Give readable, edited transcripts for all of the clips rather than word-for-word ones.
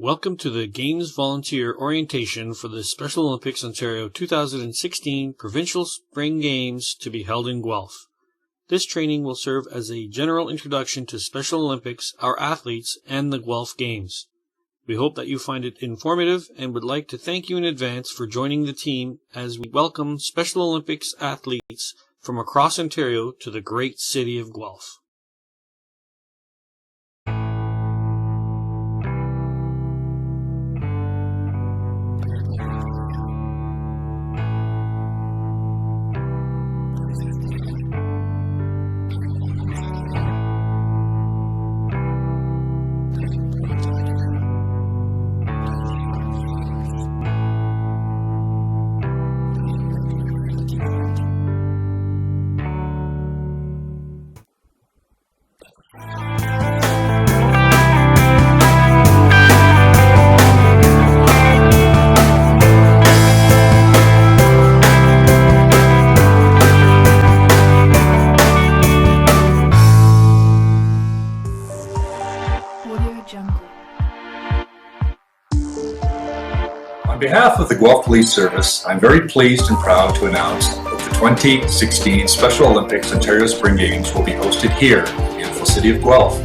Welcome to the Games Volunteer Orientation for the Special Olympics Ontario 2016 Provincial Spring Games to be held in Guelph. This training will serve as a general introduction to Special Olympics, our athletes, and the Guelph Games. We hope that you find it informative and would like to thank you in advance for joining the team as we welcome Special Olympics athletes from across Ontario to the great city of Guelph. On behalf of the Guelph Police Service, I'm very pleased and proud to announce that the 2016 Special Olympics Ontario Spring Games will be hosted here in the beautiful city of Guelph.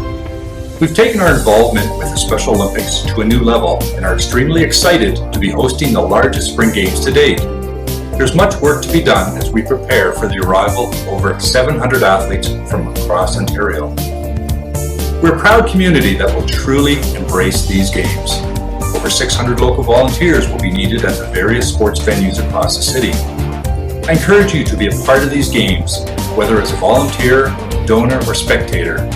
We've taken our involvement with the Special Olympics to a new level and are extremely excited to be hosting the largest Spring Games to date. There's much work to be done as we prepare for the arrival of over 700 athletes from across Ontario. We're a proud community that will truly embrace these games. Over 600 local volunteers will be needed at the various sports venues across the city. I encourage you to be a part of these games, whether as a volunteer, donor, or spectator.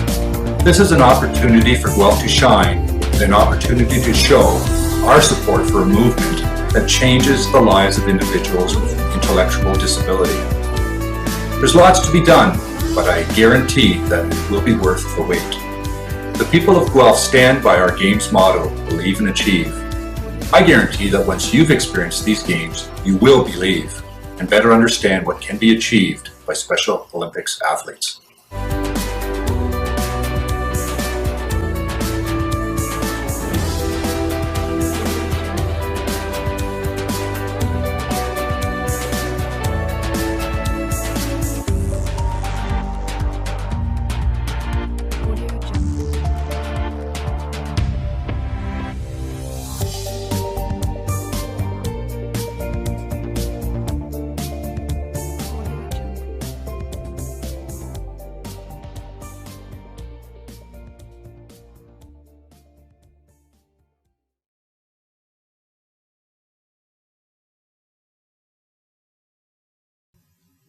This is an opportunity for Guelph to shine and an opportunity to show our support for a movement that changes the lives of individuals with intellectual disability. There's lots to be done, but I guarantee that it will be worth the wait. The people of Guelph stand by our games motto, believe and achieve. I guarantee that once you've experienced these games, you will believe and better understand what can be achieved by Special Olympics athletes.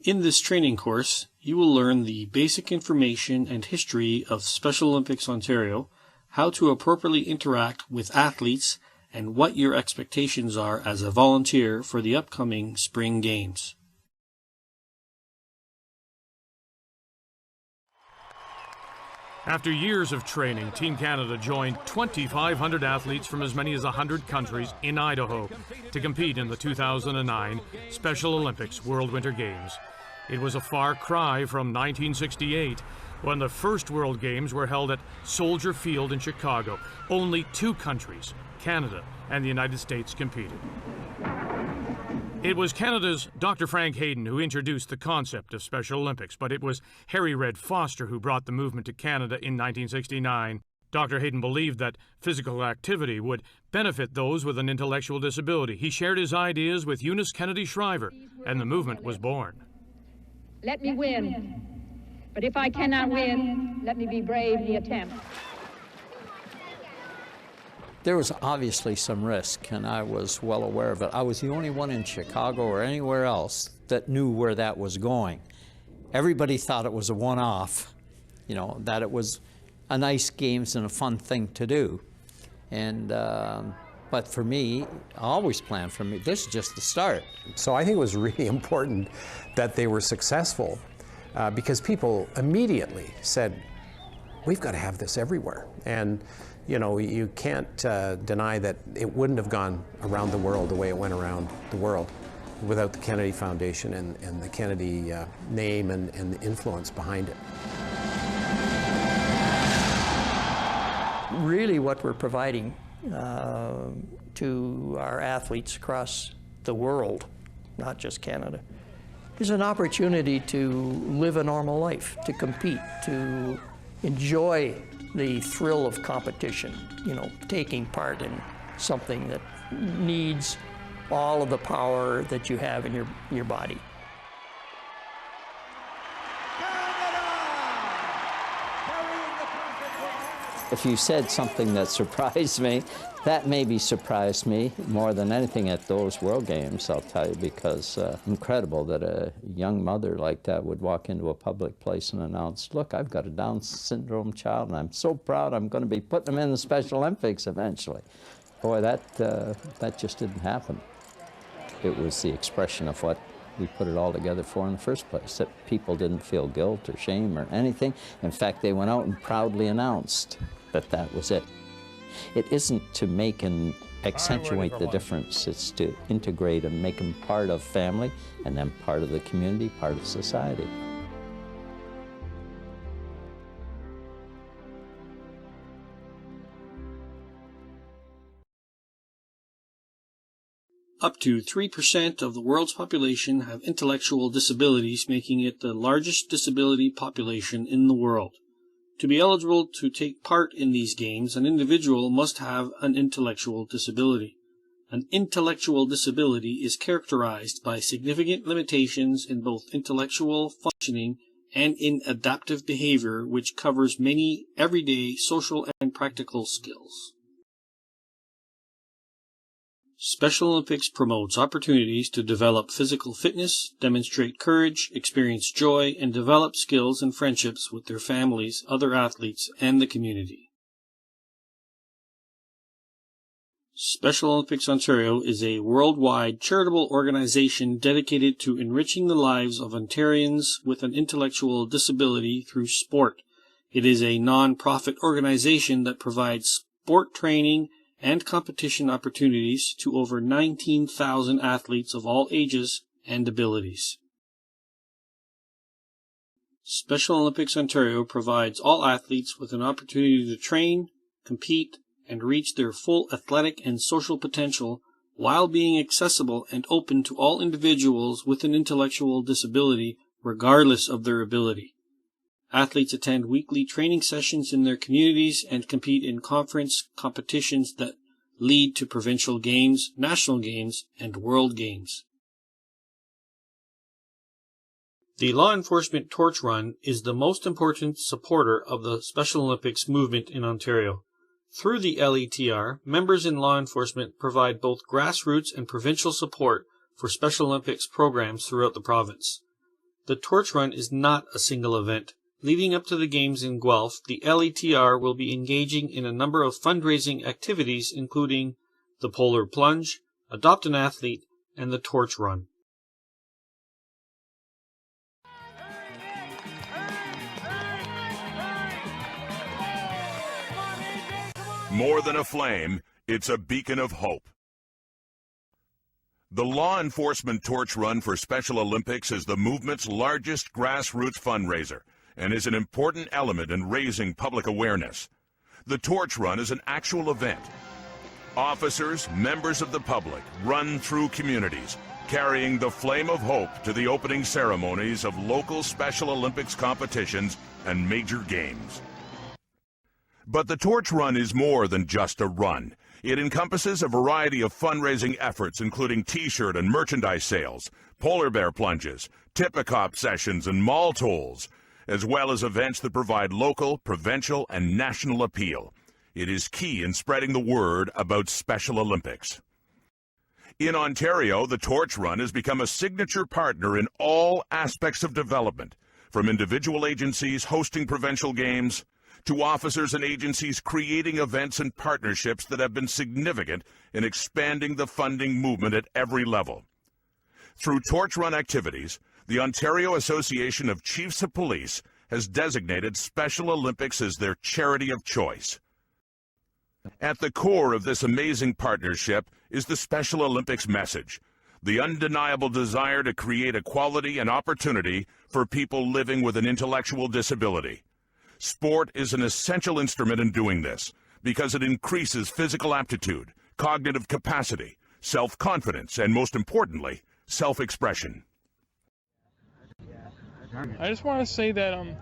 In this training course, you will learn the basic information and history of Special Olympics Ontario, how to appropriately interact with athletes, and what your expectations are as a volunteer for the upcoming Spring Games. After years of training, Team Canada joined 2,500 athletes from as many as 100 countries in Idaho to compete in the 2009 Special Olympics World Winter Games. It was a far cry from 1968, when the first World Games were held at Soldier Field in Chicago. Only two countries, Canada and the United States, competed. It was Canada's Dr. Frank Hayden who introduced the concept of Special Olympics, but it was Harry Red Foster who brought the movement to Canada in 1969. Dr. Hayden believed that physical activity would benefit those with an intellectual disability. He shared his ideas with Eunice Kennedy Shriver, and the movement was born. Let me win, but if I cannot win, let me be brave in the attempt. There was obviously some risk, and I was well aware of it. I was the only one in Chicago or anywhere else that knew where that was going. Everybody thought it was a one-off, you know, that it was a nice games and a fun thing to do. And but for me, I always planned for me, this is just the start. So I think it was really important that they were successful because people immediately said, we've got to have this everywhere. And you know, you can't deny that it wouldn't have gone around the world the way it went around the world without the Kennedy Foundation and the Kennedy name and the influence behind it. Really what we're providing to our athletes across the world, not just Canada, is an opportunity to live a normal life, to compete, to enjoy the thrill of competition, you know, taking part in something that needs all of the power that you have in your body. If you said something that surprised me, that maybe surprised me more than anything at those World Games, I'll tell you, because incredible that a young mother like that would walk into a public place and announce, look, I've got a Down syndrome child, and I'm so proud I'm going to be putting him in the Special Olympics eventually. Boy, that just didn't happen. It was the expression of what we put it all together for in the first place, that people didn't feel guilt or shame or anything. In fact, they went out and proudly announced that that was it. It isn't to make and accentuate the difference, it's to integrate and make them part of family and then part of the community, part of society. Up to 3% of the world's population have intellectual disabilities, making it the largest disability population in the world. To be eligible to take part in these games, an individual must have an intellectual disability. An intellectual disability is characterized by significant limitations in both intellectual functioning and in adaptive behavior, which covers many everyday social and practical skills. Special Olympics promotes opportunities to develop physical fitness, demonstrate courage, experience joy, and develop skills and friendships with their families, other athletes, and the community. Special Olympics Ontario is a worldwide charitable organization dedicated to enriching the lives of Ontarians with an intellectual disability through sport. It is a non-profit organization that provides sport training and competition opportunities to over 19,000 athletes of all ages and abilities. Special Olympics Ontario provides all athletes with an opportunity to train, compete, and reach their full athletic and social potential while being accessible and open to all individuals with an intellectual disability, regardless of their ability. Athletes attend weekly training sessions in their communities and compete in conference competitions that lead to provincial games, national games, and world games. The law enforcement torch run is the most important supporter of the Special Olympics movement in Ontario. Through the LETR, members in law enforcement provide both grassroots and provincial support for Special Olympics programs throughout the province. The torch run is not a single event. Leading up to the Games in Guelph, the LETR will be engaging in a number of fundraising activities, including the Polar Plunge, Adopt an Athlete, and the Torch Run. More than a flame, it's a beacon of hope. The Law Enforcement Torch Run for Special Olympics is the movement's largest grassroots fundraiser and is an important element in raising public awareness. The Torch Run is an actual event. Officers, members of the public, run through communities, carrying the flame of hope to the opening ceremonies of local Special Olympics competitions and major games. But the Torch Run is more than just a run. It encompasses a variety of fundraising efforts, including T-shirt and merchandise sales, polar bear plunges, tip-a-cop sessions, and mall tolls, as well as events that provide local, provincial, and national appeal. It is key in spreading the word about Special Olympics. In Ontario, the Torch Run has become a signature partner in all aspects of development, from individual agencies hosting provincial games to officers and agencies creating events and partnerships that have been significant in expanding the funding movement at every level. Through Torch Run activities, the Ontario Association of Chiefs of Police has designated Special Olympics as their charity of choice. At the core of this amazing partnership is the Special Olympics message, the undeniable desire to create equality and opportunity for people living with an intellectual disability. Sport is an essential instrument in doing this, because it increases physical aptitude, cognitive capacity, self-confidence, and most importantly, self-expression. I just want to say that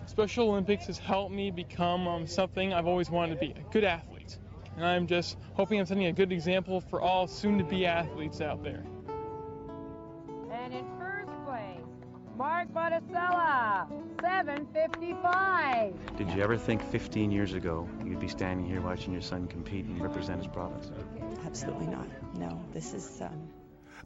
Special Olympics has helped me become something I've always wanted to be, a good athlete. And I'm just hoping I'm setting a good example for all soon-to-be athletes out there. And in first place, Mark Botticella, 7:55. Did you ever think 15 years ago you'd be standing here watching your son compete and represent his province? Absolutely not. No, this is...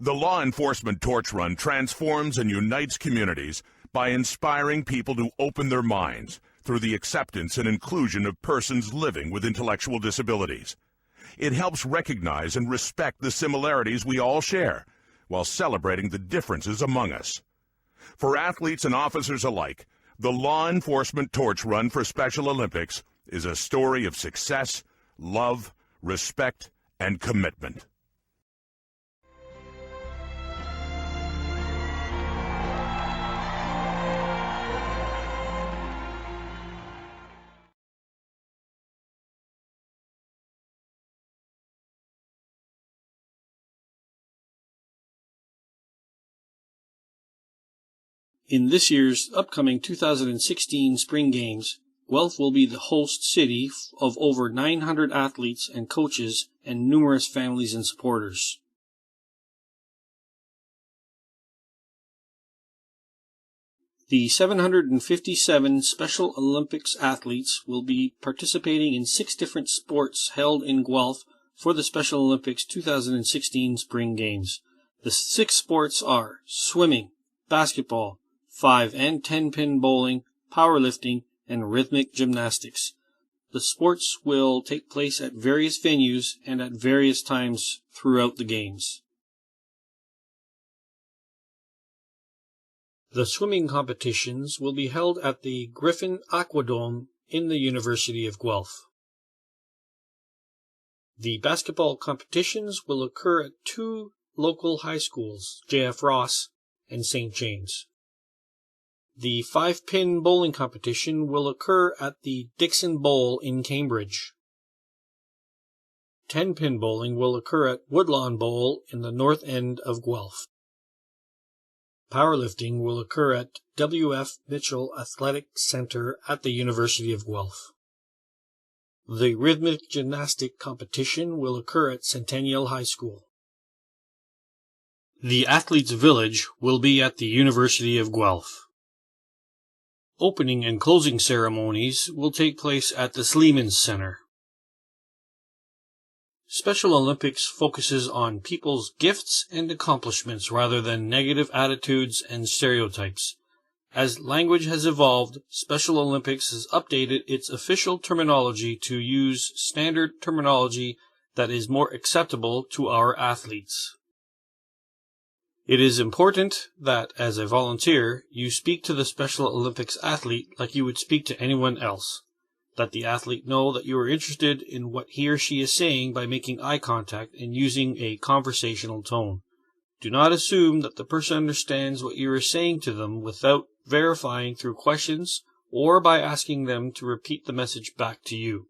The law enforcement torch run transforms and unites communities by inspiring people to open their minds through the acceptance and inclusion of persons living with intellectual disabilities. It helps recognize and respect the similarities we all share, while celebrating the differences among us. For athletes and officers alike, the Law Enforcement Torch Run for Special Olympics is a story of success, love, respect, and commitment. In this year's upcoming 2016 Spring Games, Guelph will be the host city of over 900 athletes and coaches and numerous families and supporters. The 757 Special Olympics athletes will be participating in 6 different sports held in Guelph for the Special Olympics 2016 Spring Games. The 6 sports are swimming, basketball, 5 and 10-pin bowling, powerlifting, and rhythmic gymnastics. The sports will take place at various venues and at various times throughout the Games. The swimming competitions will be held at the Griffin Aquadome in the University of Guelph. The basketball competitions will occur at 2 local high schools, J.F. Ross and St. James. The 5-pin bowling competition will occur at the Dixon Bowl in Cambridge. 10-pin bowling will occur at Woodlawn Bowl in the north end of Guelph. Powerlifting will occur at W.F. Mitchell Athletic Center at the University of Guelph. The rhythmic gymnastic competition will occur at Centennial High School. The Athletes' Village will be at the University of Guelph. Opening and closing ceremonies will take place at the Sleemans Center. Special Olympics focuses on people's gifts and accomplishments rather than negative attitudes and stereotypes. As language has evolved, Special Olympics has updated its official terminology to use standard terminology that is more acceptable to our athletes. It is important that, as a volunteer, you speak to the Special Olympics athlete like you would speak to anyone else. Let the athlete know that you are interested in what he or she is saying by making eye contact and using a conversational tone. Do not assume that the person understands what you are saying to them without verifying through questions or by asking them to repeat the message back to you.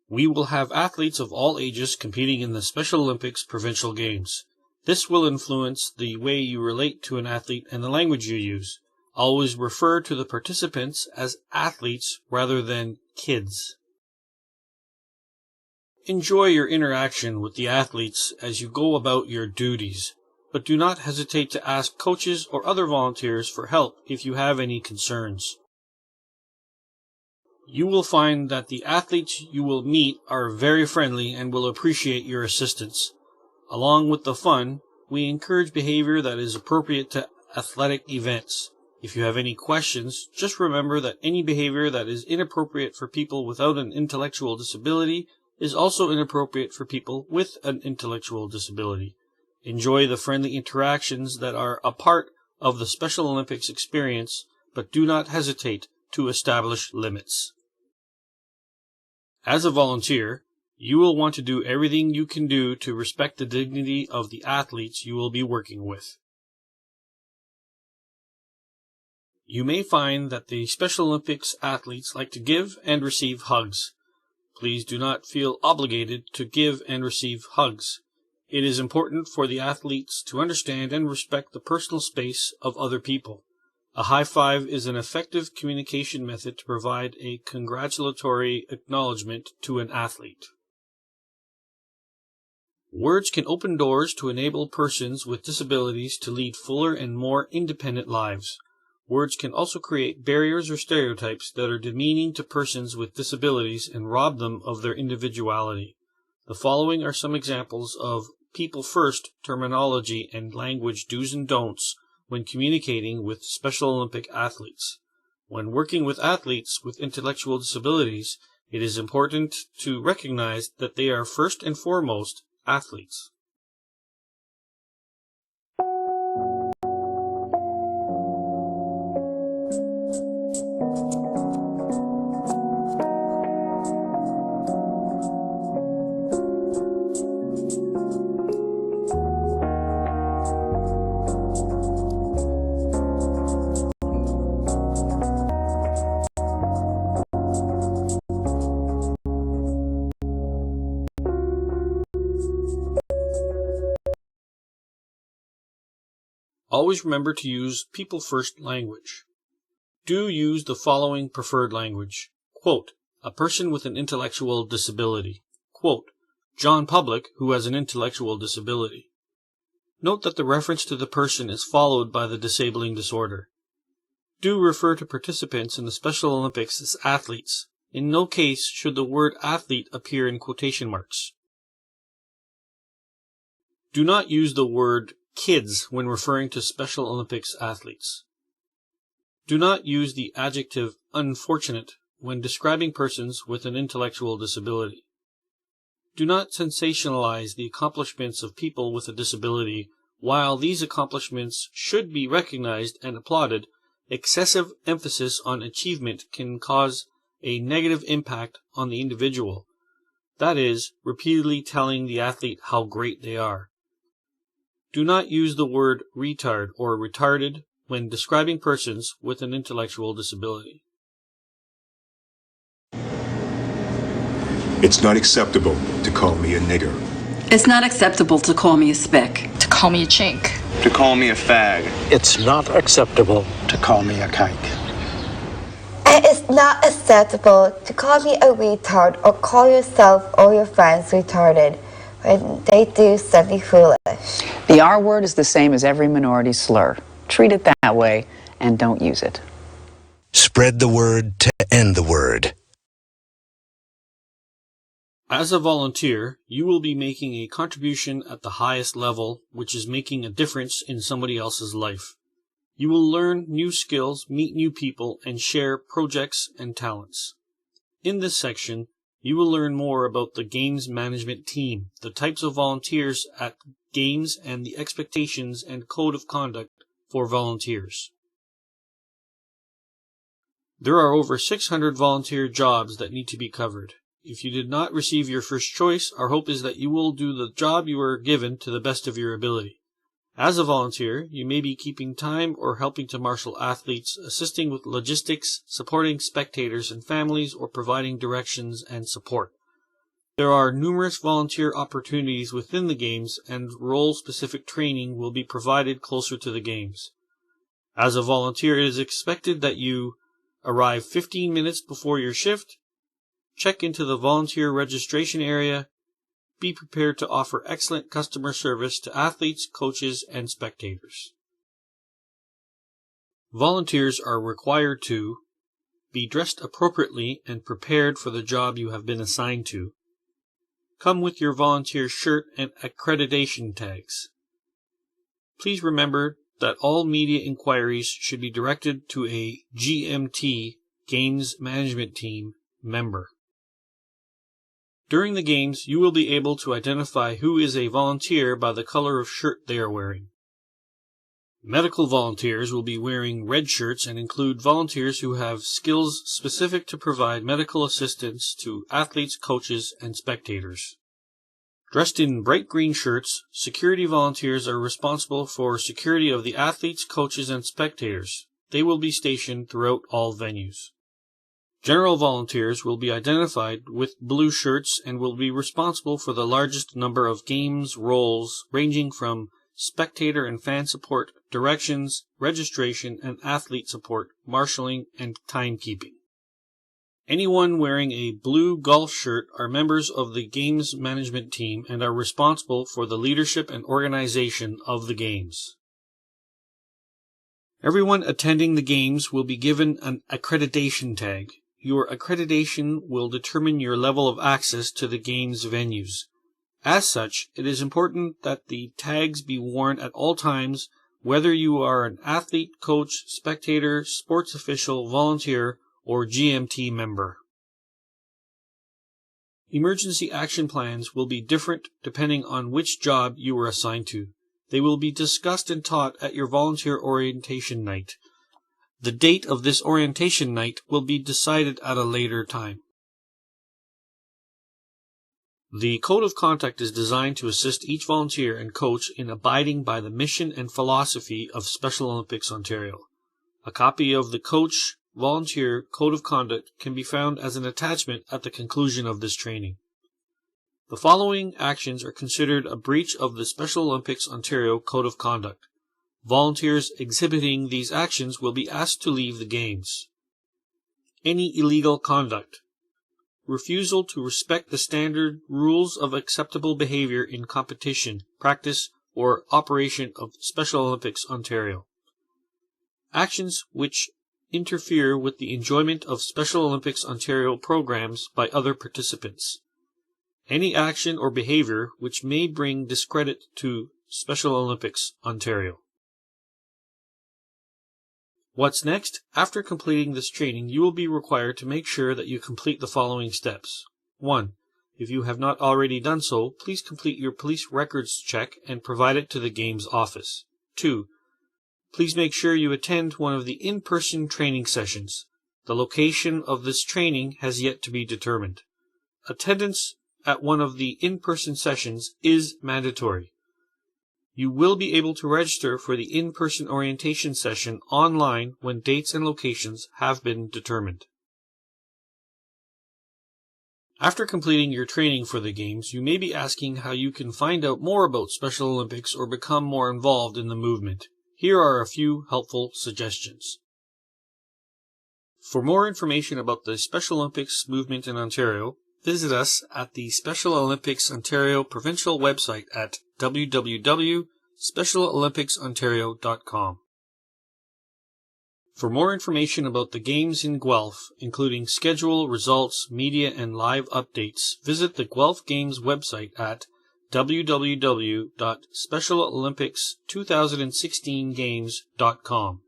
We will have athletes of all ages competing in the Special Olympics Provincial Games. This will influence the way you relate to an athlete and the language you use. Always refer to the participants as athletes rather than kids. Enjoy your interaction with the athletes as you go about your duties, but do not hesitate to ask coaches or other volunteers for help if you have any concerns. You will find that the athletes you will meet are very friendly and will appreciate your assistance. Along with the fun, we encourage behavior that is appropriate to athletic events. If you have any questions, just remember that any behavior that is inappropriate for people without an intellectual disability is also inappropriate for people with an intellectual disability. Enjoy the friendly interactions that are a part of the Special Olympics experience, but do not hesitate to establish limits. As a volunteer, you will want to do everything you can do to respect the dignity of the athletes you will be working with. You may find that the Special Olympics athletes like to give and receive hugs. Please do not feel obligated to give and receive hugs. It is important for the athletes to understand and respect the personal space of other people. A high five is an effective communication method to provide a congratulatory acknowledgement to an athlete. Words can open doors to enable persons with disabilities to lead fuller and more independent lives. Words can also create barriers or stereotypes that are demeaning to persons with disabilities and rob them of their individuality. The following are some examples of people-first terminology and language do's and don'ts when communicating with Special Olympic athletes. When working with athletes with intellectual disabilities, it is important to recognize that they are first and foremost athletes. Always remember to use people-first language. Do use the following preferred language. Quote, a person with an intellectual disability. Quote, John Public, who has an intellectual disability. Note that the reference to the person is followed by the disabling disorder. Do refer to participants in the Special Olympics as athletes. In no case should the word athlete appear in quotation marks. Do not use the word kids when referring to Special Olympics athletes. Do not use the adjective unfortunate when describing persons with an intellectual disability. Do not sensationalize the accomplishments of people with a disability. While these accomplishments should be recognized and applauded, excessive emphasis on achievement can cause a negative impact on the individual. That is, repeatedly telling the athlete how great they are. Do not use the word retard or retarded when describing persons with an intellectual disability. It's not acceptable to call me a nigger. It's not acceptable to call me a spick. To call me a chink. To call me a fag. It's not acceptable to call me a kike. And it's not acceptable to call me a retard or call yourself or your friends retarded when they do something foolish. The R word is the same as every minority slur. Treat it that way and don't use it. Spread the word to end the word. As a volunteer, you will be making a contribution at the highest level, which is making a difference in somebody else's life. You will learn new skills, meet new people, and share projects and talents. In this section, you will learn more about the Games Management Team, the types of volunteers at Games, and the expectations and code of conduct for volunteers. There are over 600 volunteer jobs that need to be covered. If you did not receive your first choice, our hope is that you will do the job you were given to the best of your ability. As a volunteer, you may be keeping time or helping to marshal athletes, assisting with logistics, supporting spectators and families, or providing directions and support. There are numerous volunteer opportunities within the Games, and role-specific training will be provided closer to the Games. As a volunteer, it is expected that you arrive 15 minutes before your shift, check into the volunteer registration area, be prepared to offer excellent customer service to athletes, coaches, and spectators. Volunteers are required to be dressed appropriately and prepared for the job you have been assigned to. Come with your volunteer shirt and accreditation tags. Please remember that all media inquiries should be directed to a GMT, Games Management Team, member. During the Games, you will be able to identify who is a volunteer by the color of shirt they are wearing. Medical volunteers will be wearing red shirts and include volunteers who have skills specific to provide medical assistance to athletes, coaches, and spectators. Dressed in bright green shirts, security volunteers are responsible for security of the athletes, coaches, and spectators. They will be stationed throughout all venues. General volunteers will be identified with blue shirts and will be responsible for the largest number of games roles ranging from spectator and fan support, directions, registration, and athlete support, marshalling, and timekeeping. Anyone wearing a blue golf shirt are members of the games management team and are responsible for the leadership and organization of the games. Everyone attending the games will be given an accreditation tag. Your accreditation will determine your level of access to the games venues. As such, it is important that the tags be worn at all times, whether you are an athlete, coach, spectator, sports official, volunteer, or GMT member. Emergency action plans will be different depending on which job you were assigned to. They will be discussed and taught at your volunteer orientation night. The date of this orientation night will be decided at a later time. The Code of Conduct is designed to assist each volunteer and coach in abiding by the mission and philosophy of Special Olympics Ontario. A copy of the Coach Volunteer Code of Conduct can be found as an attachment at the conclusion of this training. The following actions are considered a breach of the Special Olympics Ontario Code of Conduct. Volunteers exhibiting these actions will be asked to leave the games. Any illegal conduct. Refusal to respect the standard rules of acceptable behavior in competition, practice, or operation of Special Olympics Ontario. Actions which interfere with the enjoyment of Special Olympics Ontario programs by other participants. Any action or behavior which may bring discredit to Special Olympics Ontario. What's next? After completing this training, you will be required to make sure that you complete the following steps. 1. If you have not already done so, please complete your police records check and provide it to the Games office. 2. Please make sure you attend one of the in-person training sessions. The location of this training has yet to be determined. Attendance at one of the in-person sessions is mandatory. You will be able to register for the in-person orientation session online when dates and locations have been determined. After completing your training for the Games, you may be asking how you can find out more about Special Olympics or become more involved in the movement. Here are a few helpful suggestions. For more information about the Special Olympics movement in Ontario, visit us at the Special Olympics Ontario Provincial website at www.specialolympicsontario.com. For more information about the Games in Guelph, including schedule, results, media, and live updates, visit the Guelph Games website at www.specialolympics2016games.com.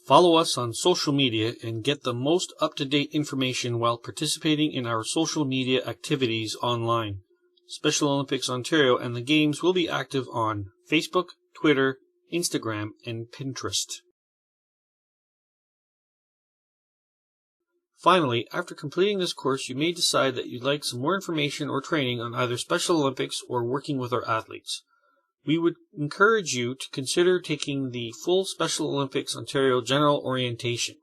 Follow us on social media and get the most up-to-date information while participating in our social media activities online. Special Olympics Ontario and the Games will be active on Facebook, Twitter, Instagram, and Pinterest. Finally, after completing this course, you may decide that you'd like some more information or training on either Special Olympics or working with our athletes. We would encourage you to consider taking the full Special Olympics Ontario General Orientation.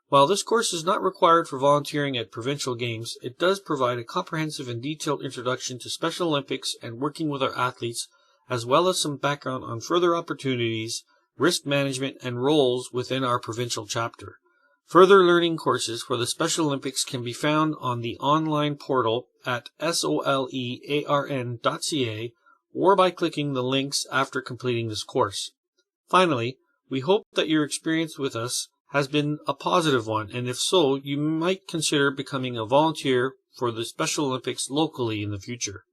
While this course is not required for volunteering at Provincial Games, it does provide a comprehensive and detailed introduction to Special Olympics and working with our athletes, as well as some background on further opportunities, risk management, and roles within our Provincial chapter. Further learning courses for the Special Olympics can be found on the online portal at solearn.ca or by clicking the links after completing this course. Finally, we hope that your experience with us has been a positive one, and if so, you might consider becoming a volunteer for the Special Olympics locally in the future.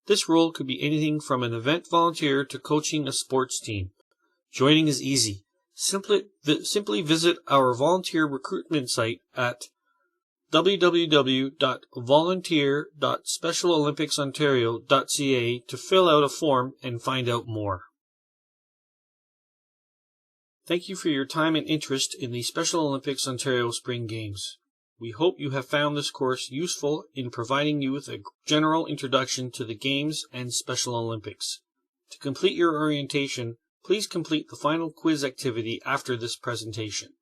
This role could be anything from an event volunteer to coaching a sports team. Joining is easy. Simply visit our volunteer recruitment site at www.volunteer.specialolympicsontario.ca to fill out a form and find out more. Thank you for your time and interest in the Special Olympics Ontario Spring Games. We hope you have found this course useful in providing you with a general introduction to the Games and Special Olympics. To complete your orientation, please complete the final quiz activity after this presentation.